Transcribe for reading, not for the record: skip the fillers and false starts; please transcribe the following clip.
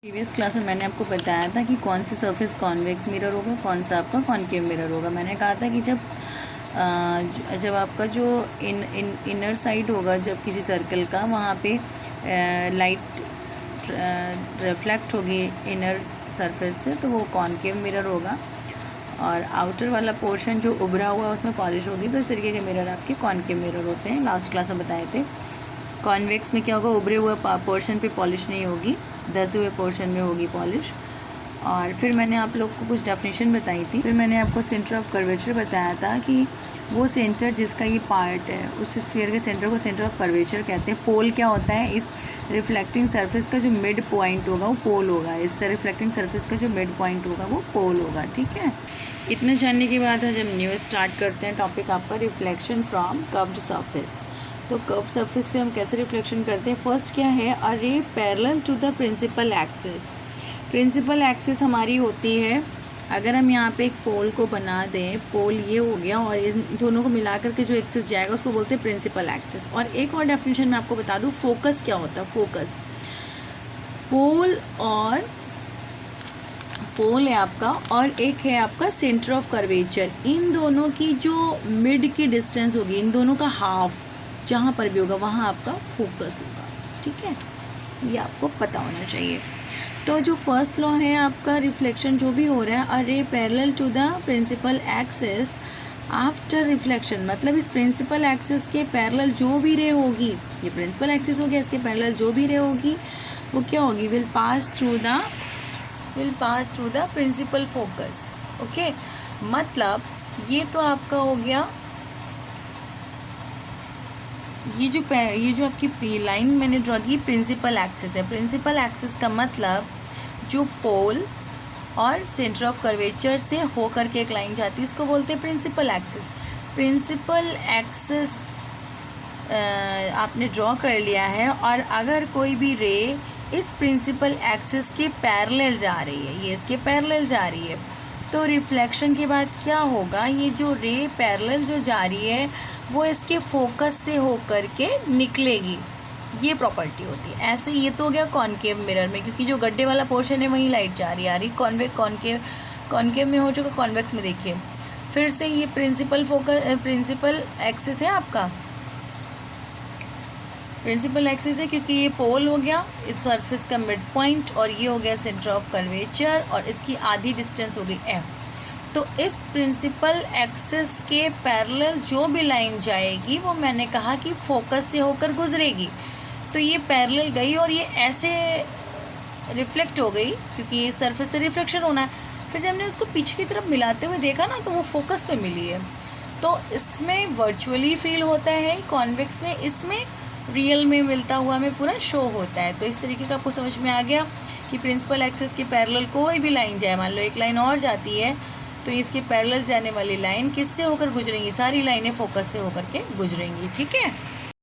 Previous class में मैंने आपको बताया था कि कौन सी सरफेस कॉन्वेक्स मिरर होगा, कौन सा आपका कॉनकेव मिरर होगा। मैंने कहा था कि जब आपका जो इनर साइड होगा, जब किसी सर्कल का, वहाँ पे लाइट रिफ्लेक्ट होगी इनर सरफेस से, तो वो कॉनकेव मिरर होगा। और आउटर वाला पोर्शन जो उभरा हुआ है उसमें पॉलिश होगी, तो इस तरीके के मिरर आपके कॉनकेव मिरर होते हैं। लास्ट क्लास में बताए थे। कॉन्वेक्स में क्या होगा, उभरे हुए पोर्शन पे पॉलिश नहीं होगी, दसे हुए पोर्शन में होगी पॉलिश। और फिर मैंने आप लोग को कुछ डेफिनेशन बताई थी। फिर मैंने आपको सेंटर ऑफ कर्वेचर बताया था कि वो सेंटर जिसका ये पार्ट है, उस स्फीयर के सेंटर को सेंटर ऑफ कर्वेचर कहते हैं। पोल क्या होता है, इस रिफ्लेक्टिंग सरफेस का जो मिड पॉइंट होगा वो पोल होगा। इस रिफ्लेक्टिंग सरफेस का जो मिड पॉइंट होगा वो पोल होगा। ठीक है, इतने जानने के बाद आज हम न्यू स्टार्ट करते हैं टॉपिक आपका रिफ्लेक्शन फ्रॉम कर्व्ड सरफेस। तो कर्व सरफेस से हम कैसे रिफ्लेक्शन करते हैं। फर्स्ट क्या है, a ray parallel to the principal axis. Principal axis हमारी होती है, अगर हम यहाँ पे एक पोल को बना दें, पोल ये हो गया और इन दोनों को मिला करके जो एक्सिस जाएगा उसको बोलते हैं प्रिंसिपल एक्सिस। और एक और डेफिनेशन मैं आपको बता दूँ, फोकस क्या होता है। फोकस पोल है आपका और एक है आपका सेंटर ऑफ कर्वेचर। इन दोनों की जो मिड की डिस्टेंस होगी, इन दोनों का हाफ जहाँ पर भी होगा वहाँ आपका फोकस होगा। ठीक है, ये आपको पता होना चाहिए। तो जो फर्स्ट लॉ है आपका, रिफ्लेक्शन जो भी हो रहा है, a ray parallel to the principal axis after reflection, मतलब इस प्रिंसिपल एक्सिस के पैरेलल जो भी रे होगी, ये प्रिंसिपल एक्सिस हो गया, इसके पैरेलल जो भी रे होगी वो क्या होगी, will pass through the principal focus. Okay, मतलब ये तो आपका हो गया, ये जो आपकी लाइन मैंने ड्रॉ की प्रिंसिपल एक्सिस है। प्रिंसिपल एक्सिस का मतलब जो पोल और सेंटर ऑफ कर्वेचर से होकर के एक लाइन जाती है उसको बोलते हैं प्रिंसिपल एक्सिस। प्रिंसिपल एक्सिस आपने ड्रॉ कर लिया है, और अगर कोई भी रे इस प्रिंसिपल एक्सिस के पैरेलल जा रही है, ये इसके पैरेलल जा रही है, तो रिफ्लेक्शन के बाद क्या होगा, ये जो रे पैरेलल जो जा रही है वो इसके फोकस से होकर के निकलेगी। ये प्रॉपर्टी होती है। ऐसे ये तो हो गया कॉनकेव मिरर में, क्योंकि जो गड्ढे वाला पोर्शन है वहीं लाइट जा रही है। आ रही कॉनकेव में हो चुका, कॉन्वेक्स में देखिए। फिर से ये प्रिंसिपल एक्सिस है आपका, प्रिंसिपल एक्सिस है क्योंकि ये पोल हो गया, इस सरफेस का मिड पॉइंट, और ये हो गया सेंटर ऑफ कर्वेचर, और इसकी आधी डिस्टेंस हो गई एफ। तो इस प्रिंसिपल एक्सिस के पैरेलल जो भी लाइन जाएगी वो मैंने कहा कि फोकस से होकर गुजरेगी। तो ये पैरेलल गई और ये ऐसे रिफ्लेक्ट हो गई, क्योंकि ये सरफेस से रिफ्लेक्शन होना है। फिर जब हमने उसको पीछे की तरफ मिलाते हुए देखा ना, तो वो फोकस पे मिली है। तो इसमें वर्चुअली फील होता है कॉन्वेक्स में, इसमें रियल में मिलता हुआ हमें पूरा शो होता है। तो इस तरीके का आपको समझ में आ गया कि प्रिंसिपल एक्सिस के पैरेलल कोई भी लाइन जाए, मान लो एक लाइन और जाती है, तो इसके पैरेलल जाने वाली लाइन किससे होकर गुजरेंगी, सारी लाइनें फोकस से होकर के गुजरेंगी। ठीक है।